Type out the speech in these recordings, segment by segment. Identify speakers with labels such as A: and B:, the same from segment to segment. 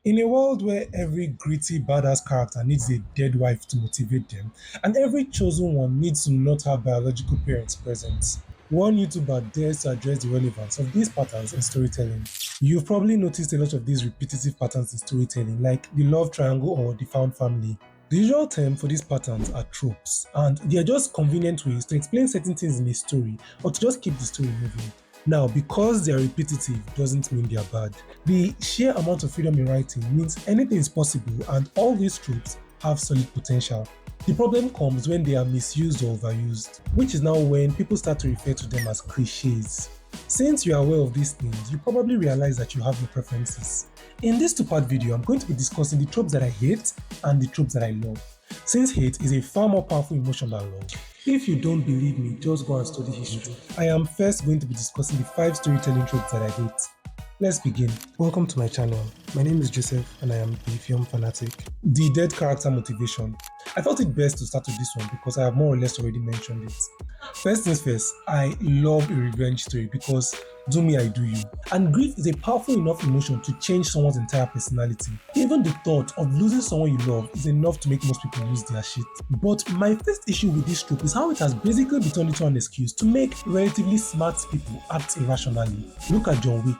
A: In a world where every gritty badass character needs a dead wife to motivate them, and every chosen one needs to not have biological parents present, one YouTuber dares to address the relevance of these patterns in storytelling. You've probably noticed a lot of these repetitive patterns in storytelling, like the love triangle or the found family. The usual term for these patterns are tropes, and they are just convenient ways to explain certain things in a story or to just keep the story moving. Now, because they are repetitive doesn't mean they are bad. The sheer amount of freedom in writing means anything is possible, and all these tropes have solid potential. The problem comes when they are misused or overused, which is now when people start to refer to them as clichés. Since you are aware of these things, you probably realize that you have no preferences. In this two-part video, I'm going to be discussing the tropes that I hate and the tropes that I love, since hate is a far more powerful emotion than love. If you don't believe me, just go and study history. I am first going to be discussing the 5 storytelling tropes that I hate. Let's begin. Welcome to my channel. My name is Joseph and I am a film fanatic. The dead character motivation. I felt it best to start with this one because I have more or less already mentioned it. First things first, I love a revenge story because do me, I do you. And grief is a powerful enough emotion to change someone's entire personality. Even the thought of losing someone you love is enough to make most people lose their shit. But my first issue with this trope is how it has basically been turned into an excuse to make relatively smart people act irrationally. Look at John Wick.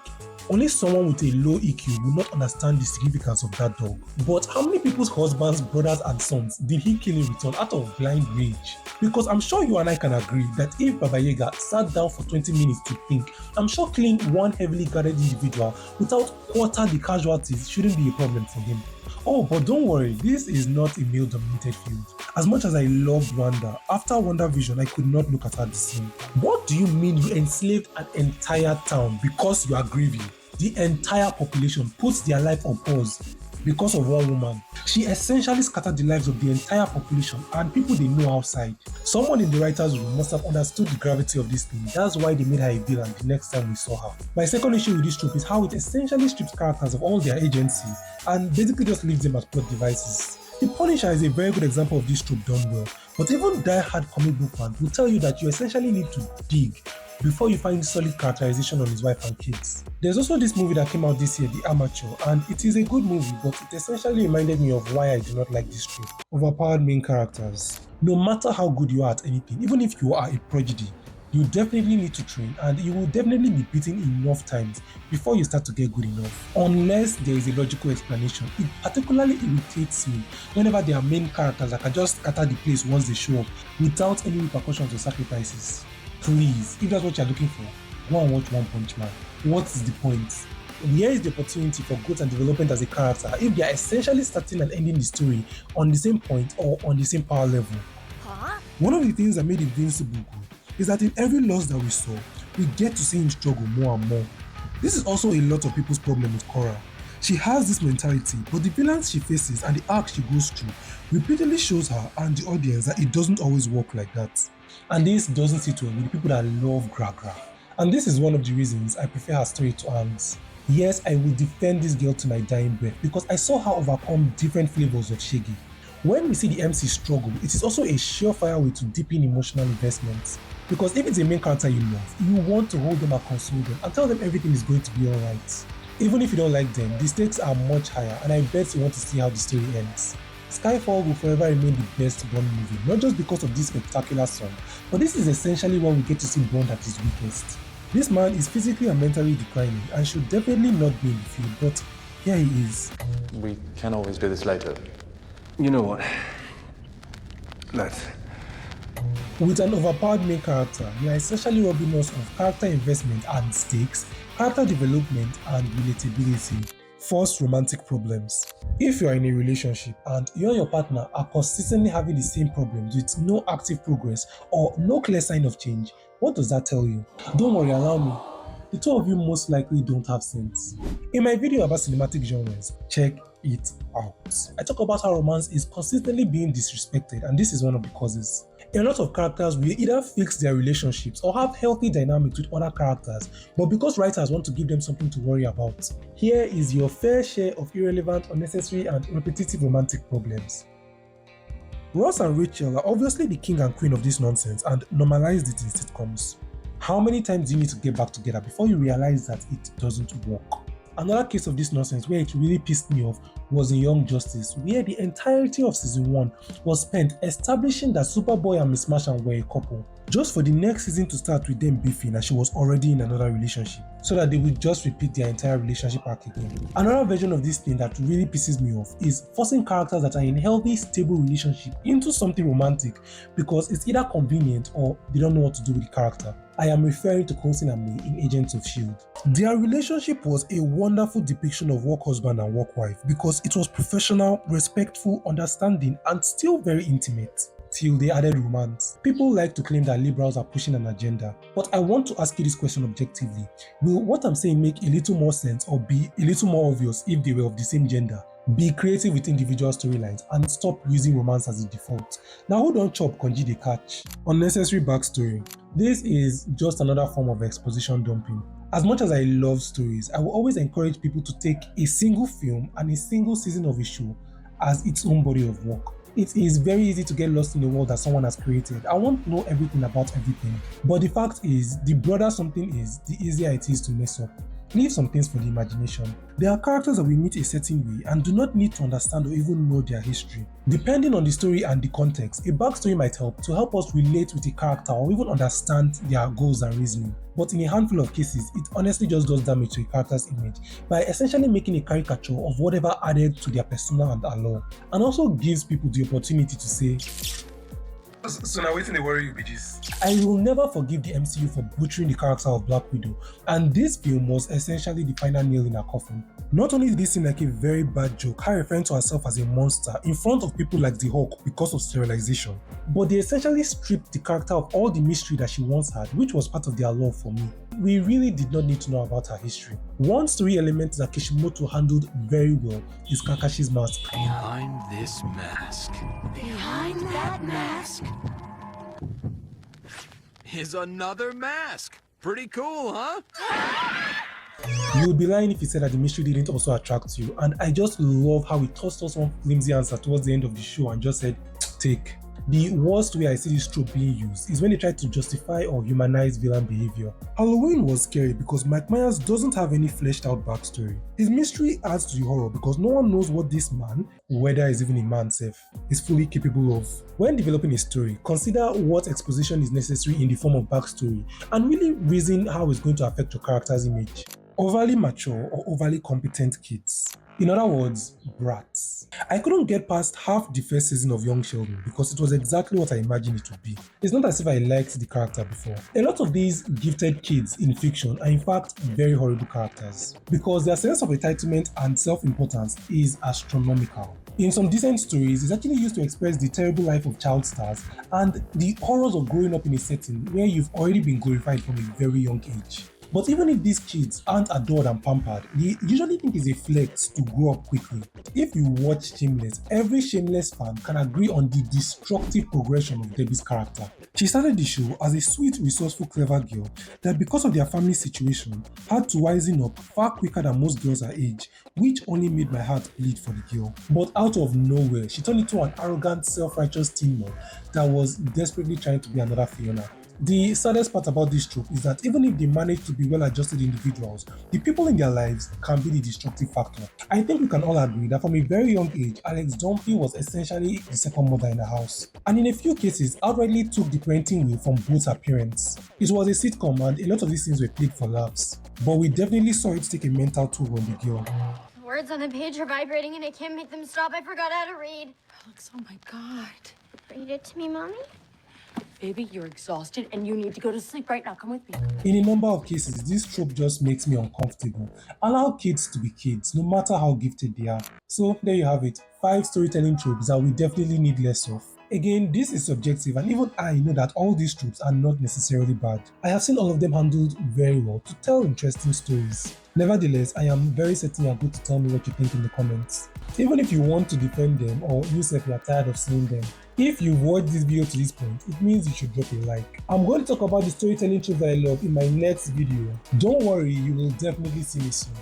A: Only someone with a low EQ will not understand the significance of that dog. But how many people's husbands, brothers, and sons did he kill in return out of blind rage? Because I'm sure you and I can agree that if Baba Yaga sat down for 20 minutes to think, I'm sure killing one heavily guarded individual without quarter the casualties shouldn't be a problem for him. Oh, but don't worry, this is not a male-dominated field. As much as I loved Wanda, after WandaVision, I could not look at her the same. What do you mean you enslaved an entire town because you are grieving? The entire population puts their life on pause because of one woman. She essentially scattered the lives of the entire population and people they know outside. Someone in the writer's room must have understood the gravity of this thing. That's why they made her a villain the next time we saw her. My second issue with this trope is how it essentially strips characters of all their agency and basically just leaves them as plot devices. The Punisher is a very good example of this trope done well, but even die-hard comic book fans will tell you that you essentially need to dig before you find solid characterization on his wife and kids. There's also this movie that came out this year, The Amateur, and it is a good movie, but it essentially reminded me of why I do not like this trope. Overpowered main characters. No matter how good you are at anything, even if you are a prodigy, you definitely need to train and you will definitely be beaten enough times before you start to get good enough. Unless there is a logical explanation. It particularly irritates me whenever there are main characters that can just scatter the place once they show up without any repercussions or sacrifices. Please, if that's what you're looking for, go and watch One Punch Man. What is the point? Here is the opportunity for growth and development as a character if they are essentially starting and ending the story on the same point or on the same power level. One of the things that made Invincible good is that in every loss that we saw, we get to see him struggle more and more. This is also a lot of people's problem with Korra. She has this mentality, but the villains she faces and the arc she goes through repeatedly shows her and the audience that it doesn't always work like that. And this doesn't sit well with the people that love Gragra. And this is one of the reasons I prefer her story to Ang's. Yes, I will defend this girl to my dying breath because I saw her overcome different flavors of Shaggy. When we see the MC struggle, it is also a surefire way to deepen emotional investments. Because if it's a main character you love, you want to hold them and console them and tell them everything is going to be alright. Even if you don't like them, the stakes are much higher and I bet you want to see how the story ends. Skyfall will forever remain the best Bond movie, not just because of this spectacular song, but this is essentially when we get to see Bond at his weakest. This man is physically and mentally declining and should definitely not be in the field, but here he is.
B: We can always do this later.
C: You know what? Let's.
A: With an overpowered main character, you are essentially robbing us of character investment and stakes, character development and relatability. Forced romantic problems. If you are in a relationship and you and your partner are consistently having the same problems with no active progress or no clear sign of change, what does that tell you? Don't worry, allow me. The two of you most likely don't have sense. In my video about cinematic genres, check it out. I talk about how romance is consistently being disrespected and this is one of the causes. A lot of characters will either fix their relationships or have healthy dynamics with other characters, but because writers want to give them something to worry about. Here is your fair share of irrelevant, unnecessary and repetitive romantic problems. Ross and Rachel are obviously the king and queen of this nonsense and normalized it in sitcoms. How many times do you need to get back together before you realize that it doesn't work? Another case of this nonsense where it really pissed me off was in Young Justice, where the entirety of season 1 was spent establishing that Superboy and Miss Martian were a couple, just for the next season to start with them beefing and she was already in another relationship, so that they would just repeat their entire relationship arc again. Another version of this thing that really pisses me off is forcing characters that are in healthy, stable relationship into something romantic because it's either convenient or they don't know what to do with the character. I am referring to Coulson and May in Agents of S.H.I.E.L.D. Their relationship was a wonderful depiction of work husband and work wife because it was professional, respectful, understanding, and still very intimate. Till they added romance. People like to claim that liberals are pushing an agenda, but I want to ask you this question objectively. Will what I'm saying make a little more sense or be a little more obvious if they were of the same gender? Be creative with individual storylines and stop using romance as the default. Now who don't chop konji dey catch? Unnecessary backstory. This is just another form of exposition dumping. As much as I love stories, I will always encourage people to take a single film and a single season of a show as its own body of work. It is very easy to get lost in the world that someone has created. I want to know everything about everything. But the fact is, the broader something is, the easier it is to mess up. Leave some things for the imagination. There are characters that we meet a certain way and do not need to understand or even know their history. Depending on the story and the context, a backstory might help to help us relate with a character or even understand their goals and reasoning. But in a handful of cases, it honestly just does damage to a character's image by essentially making a caricature of whatever added to their persona and allure, and also gives people the opportunity to say, so now waiting to worry you bitches. I will never forgive the MCU for butchering the character of Black Widow, and this film was essentially the final nail in her coffin. Not only did this seem like a very bad joke, her referring to herself as a monster in front of people like the Hulk because of sterilization, but they essentially stripped the character of all the mystery that she once had, which was part of their love for me. We really did not need to know about her history. One story element that Kishimoto handled very well is Kakashi's mask.
D: Behind this mask. Behind that mask is another mask. Pretty cool, huh?
A: You would be lying if you said that the mystery didn't also attract you, and I just love how he tossed us one flimsy answer towards the end of the show and just said, take. The worst way I see this trope being used is when they try to justify or humanize villain behavior. Halloween was scary because Mike Myers doesn't have any fleshed out backstory. His mystery adds to the horror because no one knows what this man, whether he's even a man self, is fully capable of. When developing a story, consider what exposition is necessary in the form of backstory and really reason how it's going to affect your character's image. Overly mature or overly competent kids. In other words, brats. I couldn't get past half the first season of Young Sheldon because it was exactly what I imagined it would be. It's not as if I liked the character before. A lot of these gifted kids in fiction are in fact very horrible characters because their sense of entitlement and self-importance is astronomical. In some decent stories, it's actually used to express the terrible life of child stars and the horrors of growing up in a setting where you've already been glorified from a very young age. But even if these kids aren't adored and pampered, they usually think it's a flex to grow up quickly. If you watch Shameless, every Shameless fan can agree on the destructive progression of Debbie's character. She started the show as a sweet, resourceful, clever girl that because of their family situation had to wisen up far quicker than most girls her age, which only made my heart bleed for the girl. But out of nowhere, she turned into an arrogant, self-righteous teen mom that was desperately trying to be another Fiona. The saddest part about this trope is that even if they manage to be well-adjusted individuals, the people in their lives can be the destructive factor. I think we can all agree that from a very young age, Alex Dunphy was essentially the second mother in the house, and in a few cases outrightly took the parenting wheel from both her parents. It was a sitcom and a lot of these things were played for laughs, but we definitely saw it take a mental toll on the girl.
E: The words on the page are vibrating and I can't make them stop. I forgot how to read.
F: Alex, oh my God.
E: Read it to me, Mommy.
F: Baby, you're exhausted and you need to go to sleep right now. Come with me.
A: In a number of cases, this trope just makes me uncomfortable. Allow kids to be kids, no matter how gifted they are. So there you have it, 5 storytelling tropes that we definitely need less of. Again, this is subjective and even I know that all these tropes are not necessarily bad. I have seen all of them handled very well to tell interesting stories. Nevertheless, I am very certain you are going to tell me what you think in the comments. Even if you want to defend them or yourself you are tired of seeing them. If you've watched this video to this point, it means you should drop a like. I'm going to talk about the storytelling tropes that I love in my next video. Don't worry, you will definitely see me soon.